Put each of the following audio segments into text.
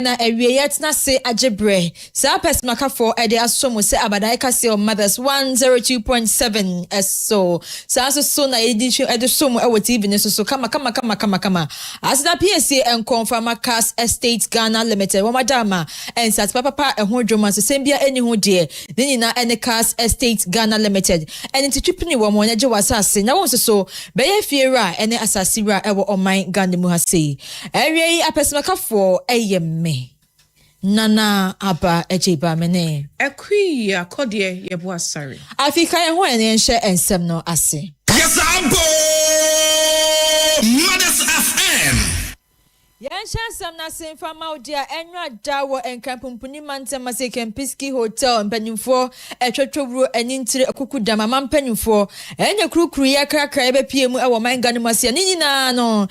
na yet na say ajebre sa pesmaka for ede asomo say Abadae KASE mothers 102.7 so so na edition ede somo e TV ne so kama as the PSA and confirm KASE3 Ghana Limited wo madama and sat papa e ho dwoma so sembia eni ho de ni na ene KASE3 Ghana Limited and intitipini wo mo nage wasase na won so be ye fiera ene asasira e wo oman Ghana mu ha sei ewie apesmaka for eyem Nana aba ejeba mene. Ekwi akode yebo asare. Afika ye ho ene nhye ensem no ase. Yes ambo. Mothers FM. Yanshansam na semfa maudia enwa dawo enkampumpuni mantema se Kempiski Hotel mpanimfo etwetwoburo enintire akukudama mampanimfo enye krukru ya krakra ebe piemu ewo mangane masia nyina no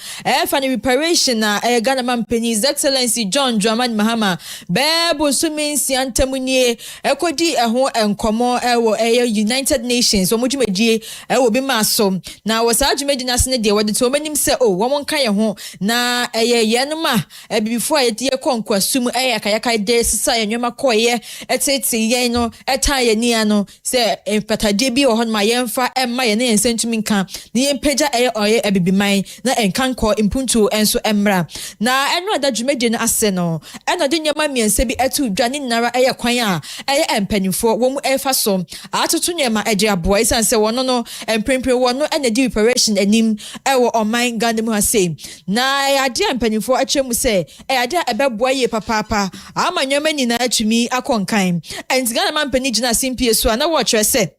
fa ni reparation na Ghana mampani His Excellency John Dramani Mahama bebo suminsi antamunie ekodi eho enkomo ewo United Nations omudwumedie ewo bi maso na wasajumedi nasene de wode to manim se wo monka ye ho na Yanuma, before a dear conquest, Ayaka de Sisa and Yoma Koye, etete yeno, etaya niano, say, if Patadebi or on my emfa and my name sent to me can, the impeja or a be mine, na and can call impuntu and so emra. Na I know that Jumedian Aseno, and I didn't mammy and sebi etu Janin Nara aya quaya, and penny for one efaso, Atunyama eja boys and so no, and primpe one no and a deep operation and him, or mine Gandamu say. Na I dear penny for achemu say ada ebeboa ye papa ama nyoma nyina atumi akonkan and Ghana man pani gina simpie so na wo kire say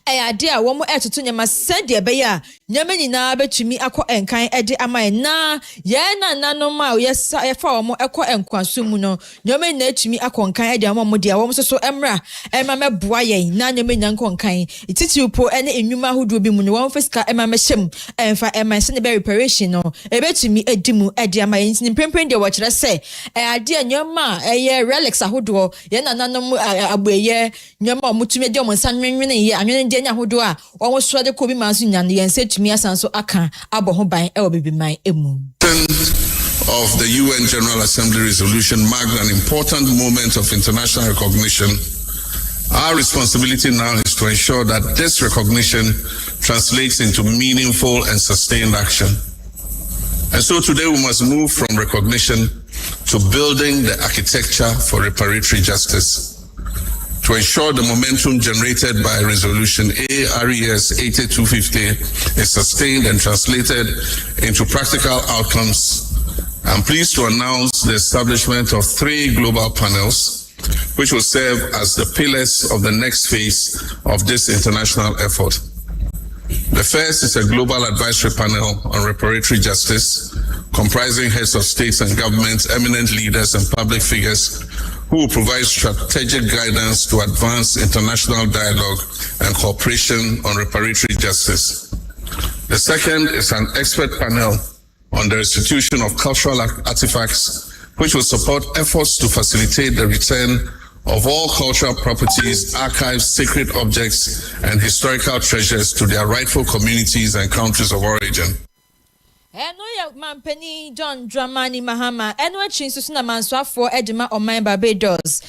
ade a wo mo etoto nyama sede be ya nyama nyina betumi akọ enkan ede ama na ye na nanom a ye fa wo mo ekọ enkwaso mu no nyama nyina atumi akonkan ede ama mo de wo so emra ema meboa ye na nyama nyina nkonkan ititi upo ene enwuma hodo bi mu no wo fisika ema mehyem emfa ema se ne be reparation no ebetumi edimu ede ama ye ntin prempren de wo kire say ade nyama ye relics ahodo ye na nanom aboye nyama omutumi de omonsa nwenwene ye anwene de nya hodo a wo so de ko bi manso nyane ye nsetumi asanso aka aboho ban e obibi man emu. Of the UN General Assembly resolution marked an important moment of international recognition. Our responsibility now is to ensure that this recognition translates into meaningful and sustained action. And so today we must move from recognition to building the architecture for reparatory justice. To ensure the momentum generated by Resolution ARES 8250 is sustained and translated into practical outcomes, I'm pleased to announce the establishment of 3 global panels, which will serve as the pillars of the next phase of this international effort. The first is a global advisory panel on reparatory justice, comprising heads of states and governments, eminent leaders, and public figures who will provide strategic guidance to advance international dialogue and cooperation on reparatory justice. The second is an expert panel on the restitution of cultural artifacts, which will support efforts to facilitate the return of all cultural properties, archives, sacred objects, and historical treasures to their rightful communities and countries of origin. Eno ya mampani John Dramani Mahama eno achinsusu na manswafo edima oman Barbados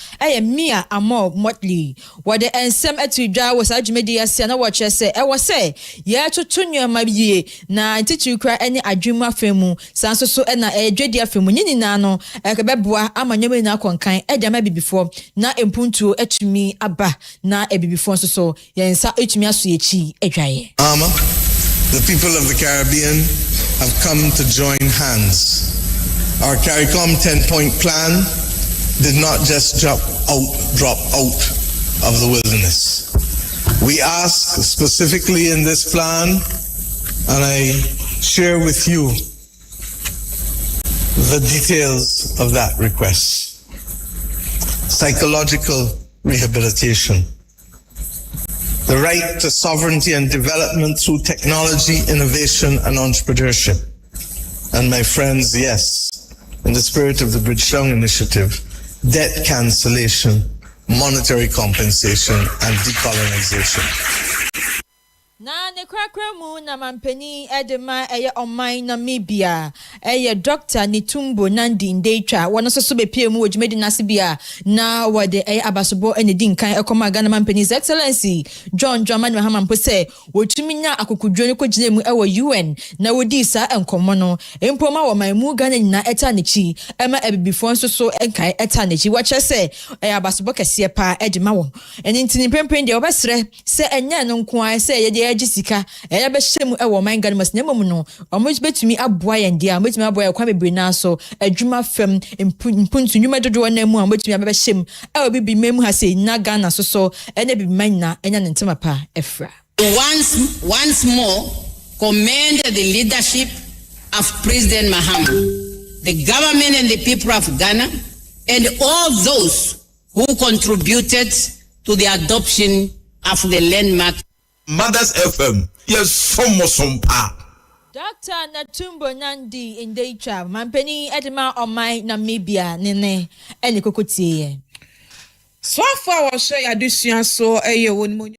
mia amo motley wode ensem atudwa wo sajumedi ase na wo kyese wo se ye tutu nyoma bie na ntiti kra ene adwemu afemu sansoso na edwedi afemu nyinina no ekebeboa amanyoma na konkan edama bibifo na empuntuo atumi aba na ebibifo nsoso yensa atumi aso echi edwaye. The people of the Caribbean have come to join hands. Our CARICOM 10-point plan did not just drop out of the wilderness. We ask specifically in this plan, and I share with you the details of that request. Psychological rehabilitation. The right to sovereignty and development through technology, innovation, and entrepreneurship. And my friends, yes, in the spirit of the Bridgetown Initiative, debt cancellation, monetary compensation, and decolonization. Na ne krakra mu na mampani edema eye omai Namibia eye Dr. Nitumbo Nandi Ndeitwa wono so bepie mu odwumedi nase bia na wode eye abasobo ene di nkan ekoma Ghana mampani's excellency John Dramani Mahama mpo se wotumi nya akokudwo ne kogine mu ewo UN na wodi sa enkomo no empoma wo man mu Ghana nyina eta nechi ema ebibifo nso so enkan eta nechi wo che se eye abasobo kese pa edema wo eni ntini pempen de obesre se enya no nko an se ye Jessica, I be shame a woman gun must never know. Or much bet me a boy and dear, which my boy quite be now so a dreamer firm in Puntu, you might do a name one, which me a shame. I will be mem has say Nagana so and be mina and an intimapa Efra. Once more commend the leadership of President Mahama, the government and the people of Ghana, and all those who contributed to the adoption of the landmark Mothers FM, yes, some pa. Dr. Natumbo Nandi Ndeitwa, mampani edema omai Namibia nene ene kokotie. So far was say addition so won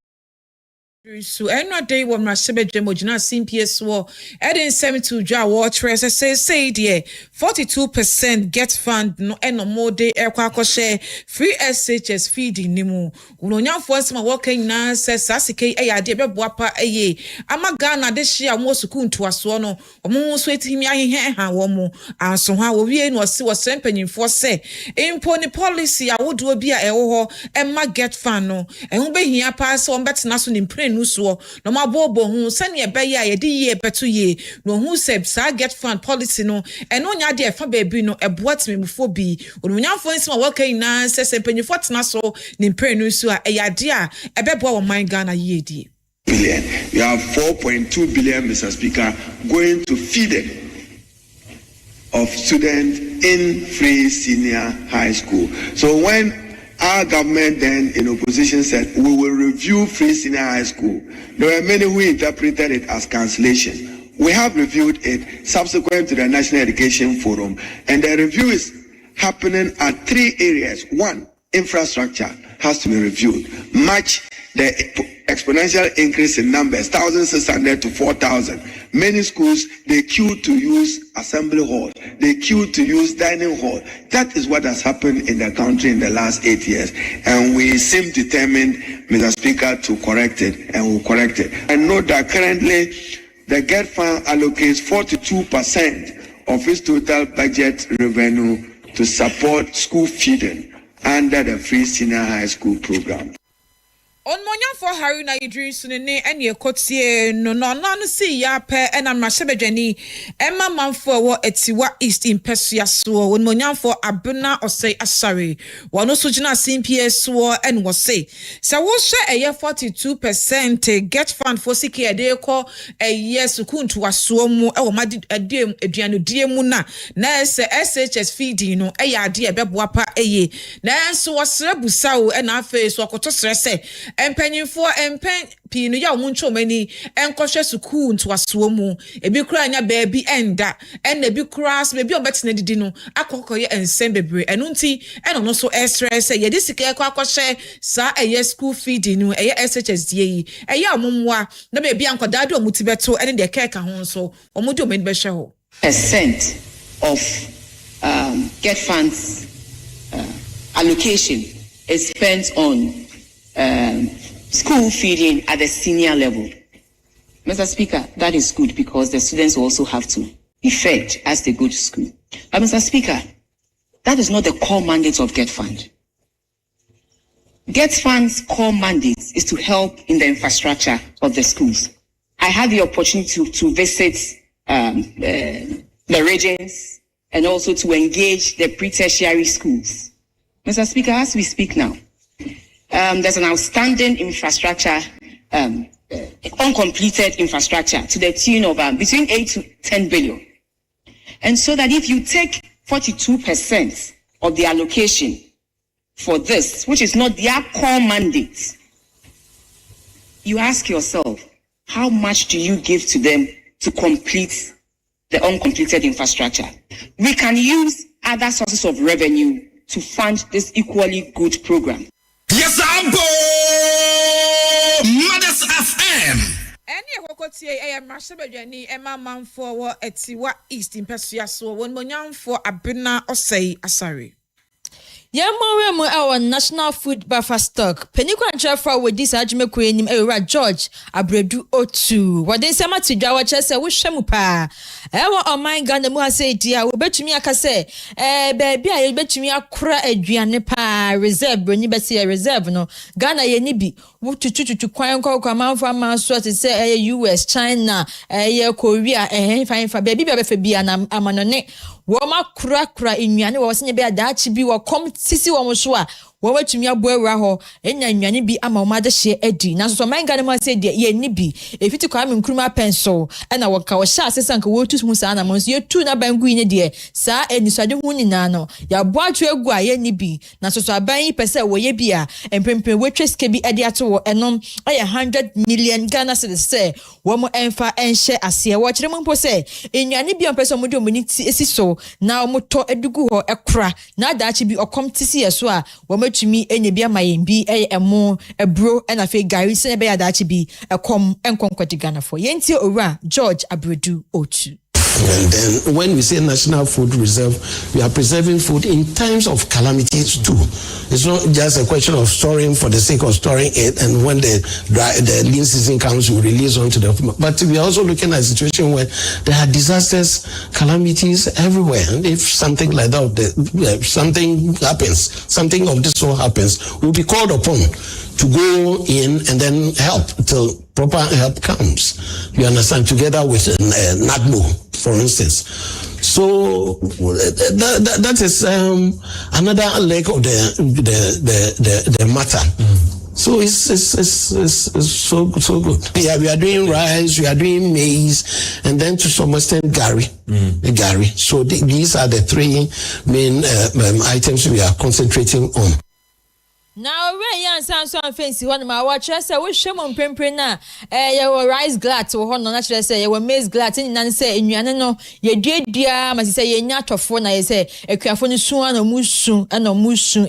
so enwa day wo mrasebe dwemogina CPS wo eden 72 dwa wo trese say there 42% get fund no eno more day ekwa akoshe free SHS feeding nimu unonyafo nsema wo kan na se sasike eyade beboapa ama Ghana de hia mo suku ntoaso no omo so etimi ahehe ha wo mo anso ha wo wie no se wo sempanyimfo se impo ni policy awodo bi a ewo ho emma get fund no ehun behia pa se on betena so ni nusuo no mabobo hu sane ebe ya yedi ye beto ye no hu se sa get fund policy no eno nya de fa baabi no eboat memufo bi onunyafo nsima wakai na se mpanyifo tena so ni nusuo a eyade a ebebo wo man Ghana ye die billion. You have 4.2 billion, Mr. Speaker, going to feeding of students in free senior high school. So when our government then in opposition said we will review free senior high school, there were many who interpreted it as cancellation. We have reviewed it subsequent to the National Education Forum, and the review is happening at 3 areas. 1, infrastructure has to be reviewed. Match the exponential increase in numbers, 1,600 to 4,000. Many schools, they queue to use assembly hall. They queue to use dining hall. That is what has happened in the country in the last 8 years. And we seem determined, Mr. Speaker, to correct it, and we'll correct it. And note that currently, the GET Fund allocates 42% of its total budget revenue to support school feeding under the free senior high school program. On monya for Haruna Idris Sunene and ye kotie no see ya pe and I'm Mashabajani Emma Manfo wa etiwa East in Persia so on monya for Abuna or say asari one also jina CPS war and was say so we'll share a year 42% get fund for siki a day call a year sukun to a suomu or madi a dim a diano diemuna na se SHS feeding no a ya dear bebwapa a ye na so was rebusao and our face or kotos empenyin for empen pi no ya omuncho mani enkohwe suku ntoaso mu ebi kura anya baabi enda en ebi kura so ebi obetena didi no akokoye ensem bebre enu nti eno no so stress ye de sika akohwe sa eye school feeding no eye SHS die eye amomwa na beebi ankoda de omuti beto ene de keka ho so omudi omeni be hwe ho percent of get funds allocation is spent on school feeding at the senior level. Mr. Speaker, that is good because the students also have to be fed as they go to school. But Mr. Speaker, that is not the core mandate of GET Fund. GET Fund's core mandate is to help in the infrastructure of the schools. I had the opportunity to visit the regions and also to engage the pre-tertiary schools. Mr. Speaker, as we speak now, there's an outstanding infrastructure, uncompleted infrastructure to the tune of between 8 to 10 billion. And so that if you take 42% of the allocation for this, which is not their core mandate, you ask yourself, how much do you give to them to complete the uncompleted infrastructure? We can use other sources of revenue to fund this equally good program. Yes, I'm Mothers FM. And kokotie mashebedwani manfo wo etiwa East Impesua so won monyanfo abena osei asare. Yamoremu our National Food Buffer Stock. Penikwa ntrafa with this ajumekwe enim Ewura George Abredu Otu. Wade nsema tidwa wa chese wo hwemu pa. Ewo oman Ghana mu ase dia wo betumi akase baabi a ye betumi akora aduane pa reserve broni bese reserve no Ghana ye ni bi wo tutututu kwan kwa manfo amanso te se US China Korea fine baabi bia befa bia na amanone Woma kura inwane wo senye be adaachi bi wo kom sisi wo so a wo watumi abo awura ho enya inwane bi ama wo made hye adi na so man Ghana ma se de ye ni bi efiti kwa nkruma penso na wo ka wo sha asesa nka wo tu mu sa na mo so ye tu na bangu ni de sa enisade hu nyina no ya bo atu egu a ye ni bi na so aban yi pese wo ye bi a empempe wetwe ske bi ade ato wo enom aye 100 million Ghana cedis se wo mo enfa enhye ase wo kire mo mpo se inwane bi pese mo de mo ni esi so na omoto edugu ho ekra na adaachi bi okom tisi yeso a wo matumi enye bi amayen bi emo ebro na fe gari se be adaachi bi ekom enkonkwadi Ghana for yenti Owura George Abredu Otu. And then when we say National Food Reserve, we are preserving food in times of calamities too. It's not just a question of storing for the sake of storing it, and when the lean season comes, we release onto the... But we are also looking at a situation where there are disasters, calamities everywhere. And if something like that, something happens, something of this sort happens, we'll be called upon to go in and then help till proper help comes. You understand? Together with NADMO, for instance. So that is another leg of the matter. So it's so good. Yeah, we are doing rice, we are doing maize, and then to some extent Gary. So these are the three main items we are concentrating on. Now we yan sanso fancy one ma wa kire say wo hwem mpempre na ye rice glat wo ho no na kire say ye maize glat ni nan say ennuane no ye duadua ma say ye nya tofo na ye say ekuafo ni sun na musun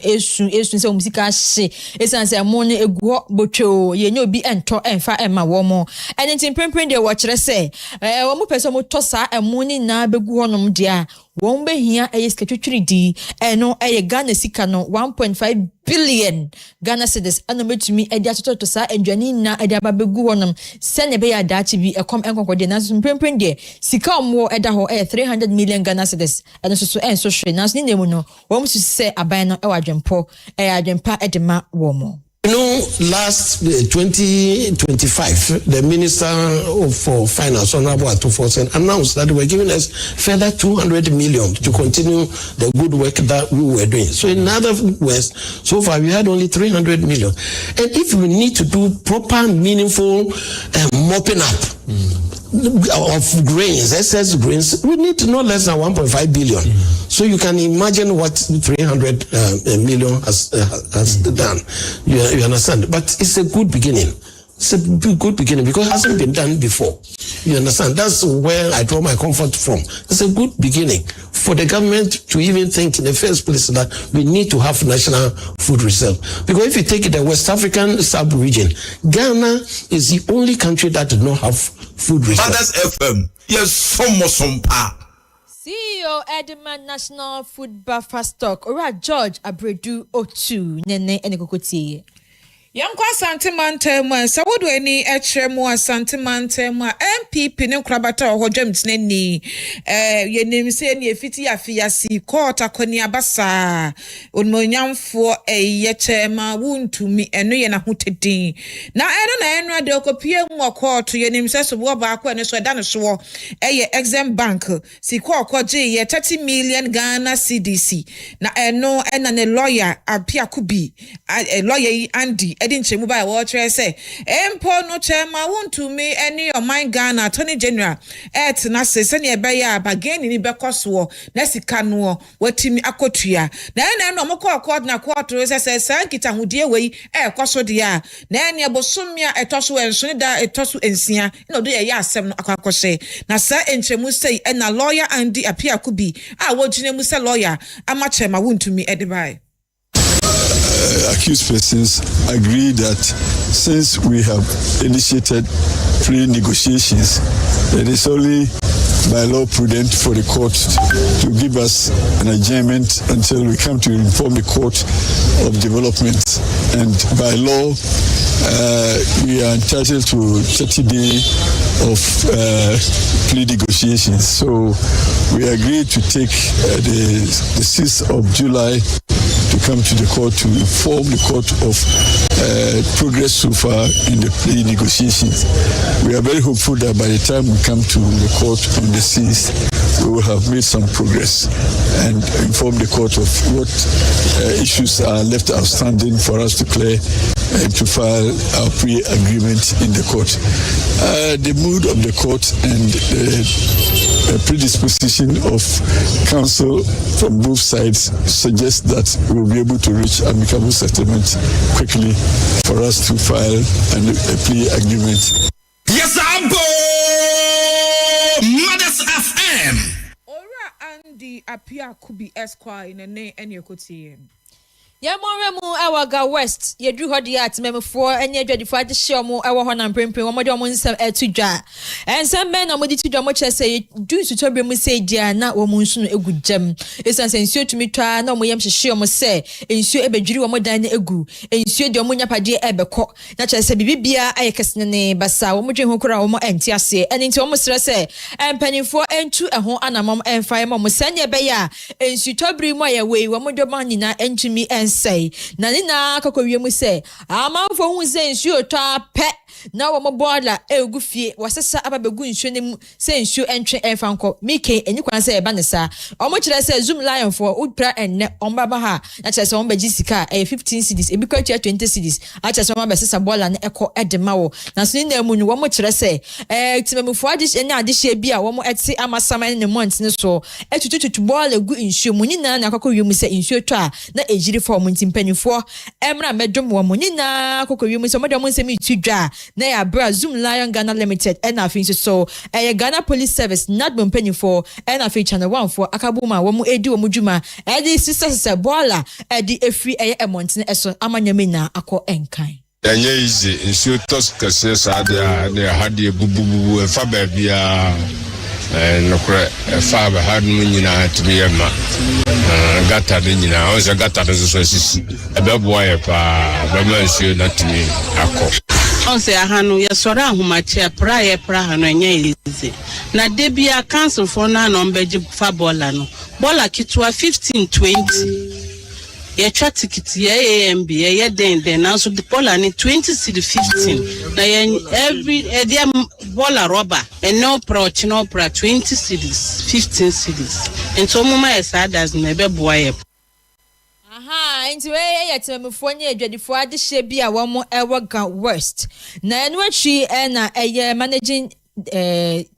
esu say musika hye esan say mo ne egu botwo ye nya obi ento emfa ema wo mo enti mpempre de wo kire say wo mu pese mo tosa emo ni na begu honom dia won be hia sketwitwiri di eno Ghana sika no 1.5 billion Ghana cedis ana metumi edi atoto sa enduane na edi ababegu honum sene be ya dachi bi ekom enkonkode na so mpempem de sika omwo eda ho 300 million Ghana cedis eno so enso hwe na so ni nemu no wo musu se aban no adwempo adwempa edema wo mo. You know, last 2025, the Minister for Finance, Honorable Atufosen, announced that they were giving us further 200 million to continue the good work that we were doing. So in other words, so far we had only 300 million. And if we need to do proper, meaningful mopping up of grains, excess grains, we need no less than 1.5 billion. So you can imagine what 300 million has done. You understand? But it's a good beginning. It's a good beginning because it hasn't been done before. You understand? That's where I draw my comfort from. It's a good beginning for the government to even think in the first place that we need to have national food reserve. Because if you take the West African sub-region, Ghana is the only country that does not have food reserve. That's FM. Yes, some pa. CEO Edman National Food Buffer Stock Owura George Abredu Otu nene enekokoti. Yankwa santimante mu sawodo eni ekremu santimante mu MPP ne krabata ohodwam tinani yenim se eni efiti afiasi court akoni abasa onmonyamfo yechema wuntumi eno ye na hotedin na eno ade okopie mu court yenim se so bo ba akwa ne so da ne so Exim Bank siko okoje ye 30 million Ghana CDC na eno ena ne lawyer Apiakubi lawyer Andy edin chemu ba wo tre say empo no chema wontumi eni oman Ghana Attorney General na se ne ebe ya bageni ni bekoso na sika no watimi akotua na no moko court na court say sankita hudie wei ekoso de a na eni ebosomia etoso enso ne da etoso ensia no do ye asem no akakose na sa enchemu say na lawyer Andy Apiakubi a wojine mu say lawyer ama chema wontumi edibai. Accused persons agree that since we have initiated plea negotiations, it is only by law prudent for the court to give us an adjournment until we come to inform the court of developments. And by law, we are entitled to 30 days of plea negotiations. So we agreed to take the 6th of July to come to the court to inform the court of progress so far in the plea negotiations. We are very hopeful that by the time we come to the court on the 6th, we will have made some progress and inform the court of what issues are left outstanding for us to clear and to file our plea agreement in the court. The mood of the court and the predisposition of counsel from both sides suggests that we will be able to reach amicable settlement quickly for us to file a plea agreement. Yes, I'm Mothers FM. Ora Andy appear could be Esquire in a name and your cotillion. Yamoremu Awaga West, ye drew her the art memo for and ye dread for the show more our one and bring one more some to jar. And some men are ready to do much as say, do to Toby say, dear, not woman soon a good gem. It's an sincere to me try, no more yam show must say, ensure a bedroom or more than a goo, ensure the Omunia Padia Eberco, not as a bibia, I cast the name, Bassa, Omujin Hokura, or Antiase, and into almost say, and penny for and two a home and a mom and 5 moments send your bear, and she Toby my away, one more money and to me and say nanina kokowiemu say amanfo hu say nsuo twa pet na wo mobola egufie wasesa ababegu nsuo nem say nsuo entwe enfanko mike eni kwan say eba ne sa omo kire say zoom lion for udra enne ombaba ha na kire say omba gisika 15 cedis ebi kwa 20 cedis a kire say omba sesa bola na eko edema wo na so ni na mu wo mo kire say timemfo adi enya ade hye bi a wo mo eti amasama ne month ne so etututu bola egu nsuo mu nyina na kokowiemu say nsuo twa na ejiri for mpanyinfo emra medom wo mo nyina kokowiemu so modom nsemi tudwa na ya bra Zoom Lion Ghana Limited and afin so Ghana Police Service not mpanyinfo and afin channel 1 for akabuma wo mo edi wo mo dwuma edi sister bola edi efri emonte eso amanyame na akọ enkan enye easy nsuo tos kase saade na hade bububu fa ba bia nokre fa ba hadum nyina tibiyema gata de nyina o se gata de so sisi ebeboa ye pa ba ma nsuo na timi akọ onse ahanu ye sora ahumache pra hanu enye easy na debia council for na no mbeji fa bola no bola kitwa 15-20 ye chat ticket ye AMB ye den now so the bola ni 20 cedi 15 na ye every dia bola rubber and no pro 20 cedis 15 cedis and so mama e sadas na be boy aha nti we yetemefo nya adwadifo ade hye bia wo mo ewoga west na enu atwi na managing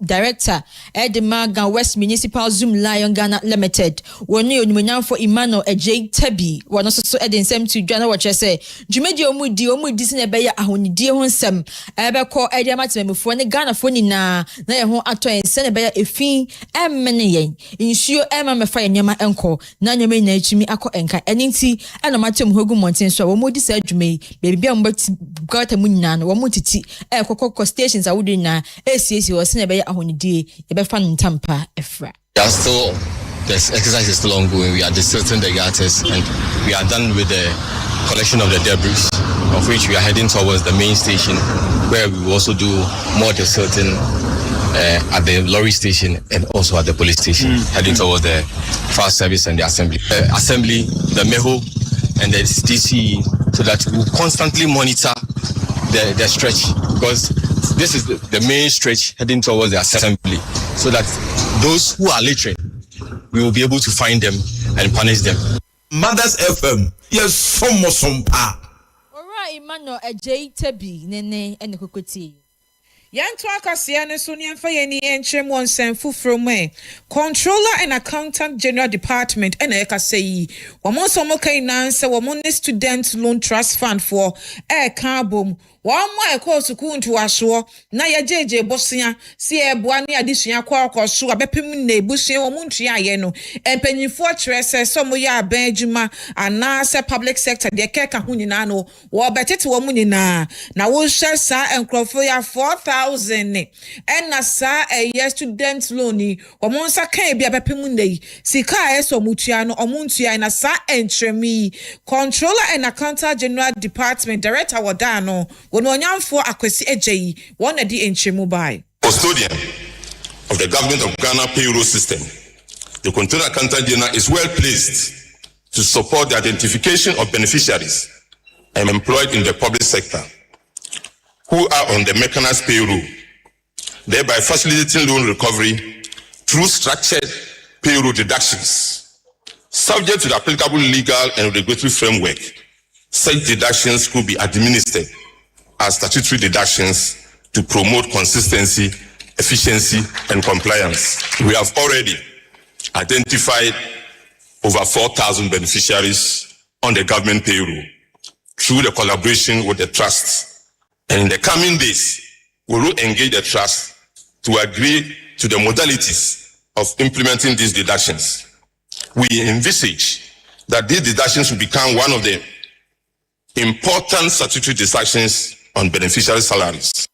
director Edemaga West Municipal Zoom Lion Ghana Limited woni onimonyam for Emmanuel Ejay Tabi wono so edensem to dwana wo chese dwumedi omudi se na be ya ahonidie ho nsem ebekọ ediamatemefo ne Ghana fo nyina na ye ho ato ense na be ya efin emmene yen nsuo emma mefa nyama enko na nyama na achimi akọ enka eninti ana matem hogu monten so wo modi sa adwumei bebia mbati gata mu nyina no wo motiti ekokọ stations awudi na esi was never ahonidie ebefa ntampa efra. The exercise is still ongoing. We are desilting the gutters and we are done with the collection of the debris, of which we are heading towards the main station where we will also do more desilting at the lorry station and also at the police station, heading towards the fire service and the assembly. The MEHO and the DC, so that we will constantly monitor the stretch, because this is the main stretch heading towards the assembly, so that those who are littering, we will be able to find them and punish them. Mothers FM, yes, some pa. Alright, Emmanuel Ejay Tabi nene ene kokoti. Yanto akasia ne so ne mfa yeni enche mo nsem fufuro me Controller and Accountant General Department ena eka sei wo so mo kai nan se wo ne Student Loan Trust Fund for ka bom wo mo eko suku ntu aso na ya jeje bosia si eboa ne adesua kwa akoso abepem na ebusua wo mo ntua ye no empanyifo trese so mo ya aban adwuma ana se public sector de keka ho nyina no wo betete wo mo nyina na wo hwe sa enkrofo ya 4000 50,000 and sa a student loan omonsa kan bia bepemu nei sika eso mutuano omuntua na sa entremi controller and accountant general department director wadano wononyamfo akwesi ejeyi won na di entremu bai custodian of the government of Ghana payroll system. The controller accountant general is well placed to support the identification of beneficiaries and employed in the public sector who are on the mechanized payroll, thereby facilitating loan recovery through structured payroll deductions. Subject to the applicable legal and regulatory framework, such deductions could be administered as statutory deductions to promote consistency, efficiency, and compliance. We have already identified over 4,000 beneficiaries on the government payroll through the collaboration with the trust. And in the coming days, we will engage the trust to agree to the modalities of implementing these deductions. We envisage that these deductions will become one of the important statutory deductions on beneficiary salaries.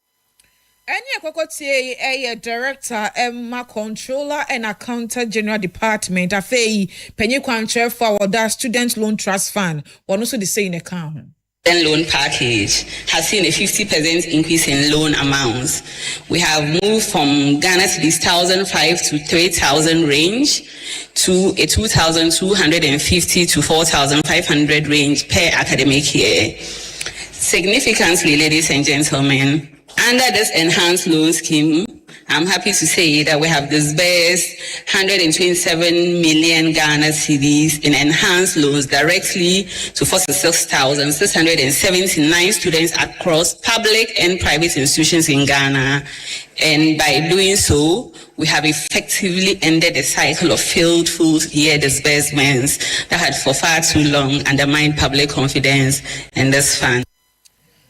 Enya Kokotie a director Emma controller and accountant general department afei penye kwanche for that student loan trust fund one also the say in account. Loan package has seen a 50% increase in loan amounts. We have moved from Ghana cedis 1,005 to 3,000 range to a 2,250 to 4,500 range per academic year. Significantly, ladies and gentlemen, under this enhanced loan scheme, I'm happy to say that we have disbursed 127 million Ghana cedis in enhanced loans directly to 46,679 students across public and private institutions in Ghana. And by doing so, we have effectively ended the cycle of failed full year disbursements that had for far too long undermined public confidence in this fund.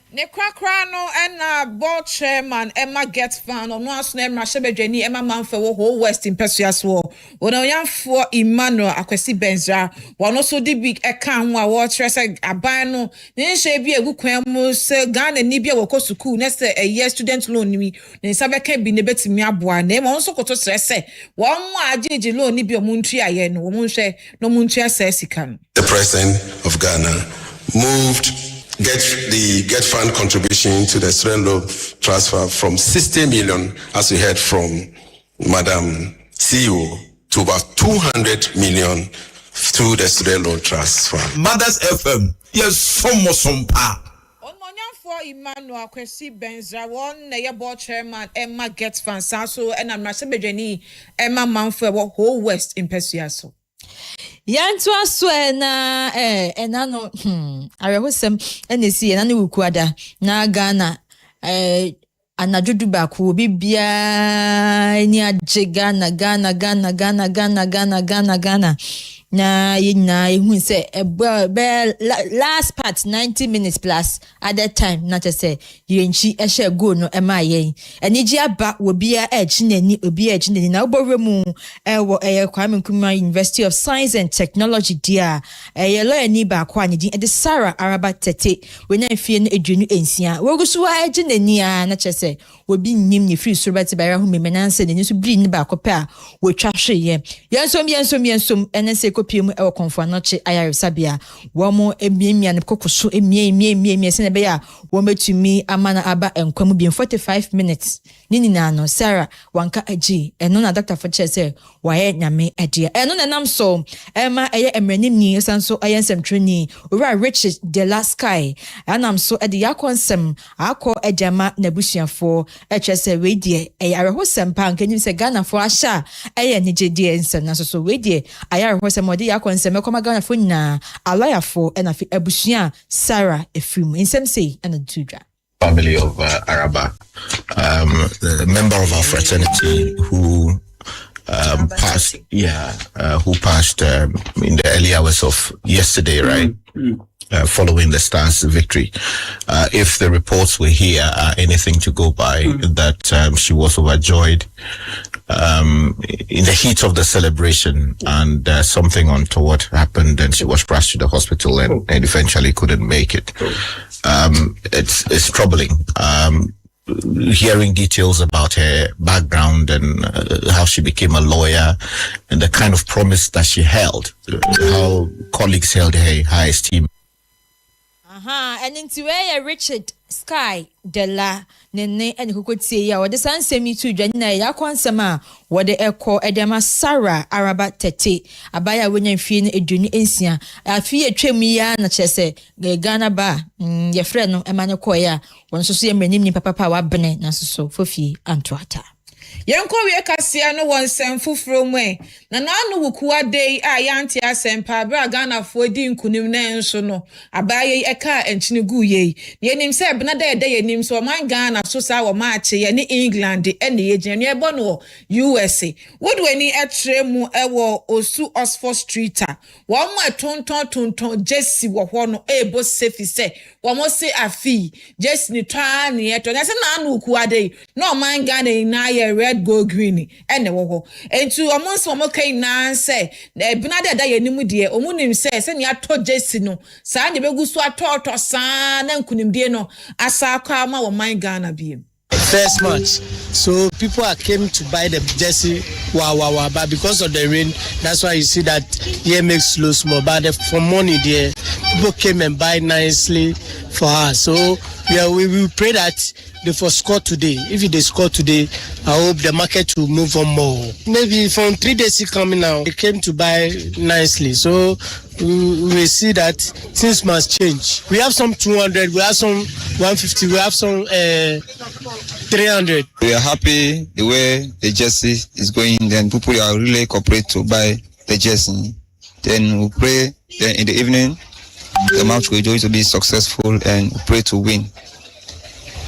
Ne kwakrano and board chairman Emma Get Fan on one name Rashebejeni Emma Manfe whole West in Persuaswo. When I am for Emmanuel Akwesi Benza, one also the big account wa watch abano, then she be a good quamus Ghana Nibia Wokosuku, next a year student loan me, then Sabaka be nebet me abwa name also got to say one more JJ loan Nibia Muntria yen, Munshe, no Muntria says he can. The president of Ghana moved Get Fund contribution to the student loan transfer from 60 million, as we heard from Madam CEO, to about 200 million to the student loan transfer. Mothers FM, yes, some pa. For Emmanuel Akwesi Benza, one na board chairman Emma Get Fund, so and I'm Rashebejeni Emma Manfe whole West in Persuaso. Yantu aswe na enano arehosem enesi enano wukuada na Ghana anajudu baku bibia ni aje Ghana na yina ehun say last part 90 minutes plus at that time na to say yenchi ehye go no ema yen eniji aba wobia ejinani obi ejinani na oboremu ewo Kwame Nkrumah University of Science and Technology dia lawyer ni ba kwa ni din Sarah Araba Tete we na fie no edwenu ensia wogusu wa ejinani a na che say wobi nim ni free surabati ba ra hu memenanse ni so bri ni ba kopa wo twa hweye yensom enese kopiem e konfo anoche ayare sabia wo mo emiemia ne kokoso emie se ne be ya wo metumi amana aba enkwamu bi 45 minutes nini na no Sarah wanka agi eno na doctor for chese waye nyame adia eno na nam so ema eye emrenim ni sanso ayensem treni ora Richard de la Sky anam so e de yakonsem akọ ejama na busuafo chese we die ayare hosem pa nkenim se Ghana for asha eye ne jedie ensem na so we die ayare hosem odi yakonsem ekoma Ghana for na alaya for na fi abusua Sarah efrim ensem sei na tudra family of Araba, the member of our fraternity who passed in the early hours of yesterday, right? Following the Stars victory. If the reports we hear are anything to go by, that she was overjoyed in the heat of the celebration, and something untoward happened, and she was rushed to the hospital and eventually couldn't make it. It's troubling. hearing details about her background and how she became a lawyer and the kind of promise that she held, how colleagues held her in high esteem. And into where Richard Sky Della Nene and who could say ya or the sun semi to Jana Yakwansama, what the echo Edema Sarah Araba Tete, Abaya winning fin a junior insia, a fear tremia na chese, Ghana ba, your friend no Emmanuel Koya, one so see a meaning papa power bene, Naso Fofi Antuata. Yanko we kasia no one sem fufuro mwe na no wukuwa dey a yanti asempa bra Ghana fo di nkunim na enso no abaye eka enchine gu ye yenim se bna dey yenim so man Ghana so sa wo maache ye ni England ene ye gine no ebo no USA wodweni etre mu ewo osu Oxford Street a wo mo tonton Jesse wo ho no ebo sefi se wo mo se afi Jesse ni twa ni eto na se na no wukuwa dey no man Ghana na ye red go green ene wo ho entu omonso mo kan na say bina da yenim de omunim say ne ato Jesse no sa ne begusu atoto sa na nkunim de no asa kwa ma wo man Ghana biem. First match, so people came to buy the jersey, wow, but because of the rain, that's why you see that here makes slow small. But for money there, people came and buy nicely for her. So we will pray that they for score today. If they score today, I hope the market will move on more. Maybe from 3 days coming now, they came to buy nicely. So we see that things must change. We have some 200, we have some 150, we have some 300. We are happy the way the jersey is going. Then people are really cooperate to buy the jersey. Then we pray. Then in the evening, the match will going to be successful and we pray to win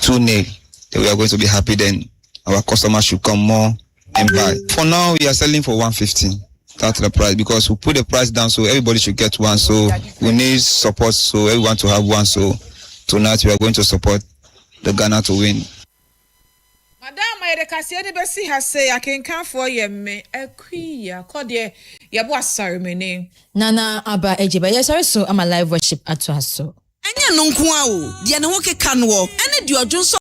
2-0. Then we are going to be happy. Then our customers should come more and buy. For now, we are selling for 150. That's the price because we put the price down so everybody should get one. So we need support so everyone to have one. So tonight we are going to support the Ghana to win. Madam, I kasia de besi ha say I can come for ye me ekwiya kodie ye bo asare me ne. Nana aba ejiba yes so am a live worship at so. Enya no nko a o, de ne ho keka no, ene de odwonso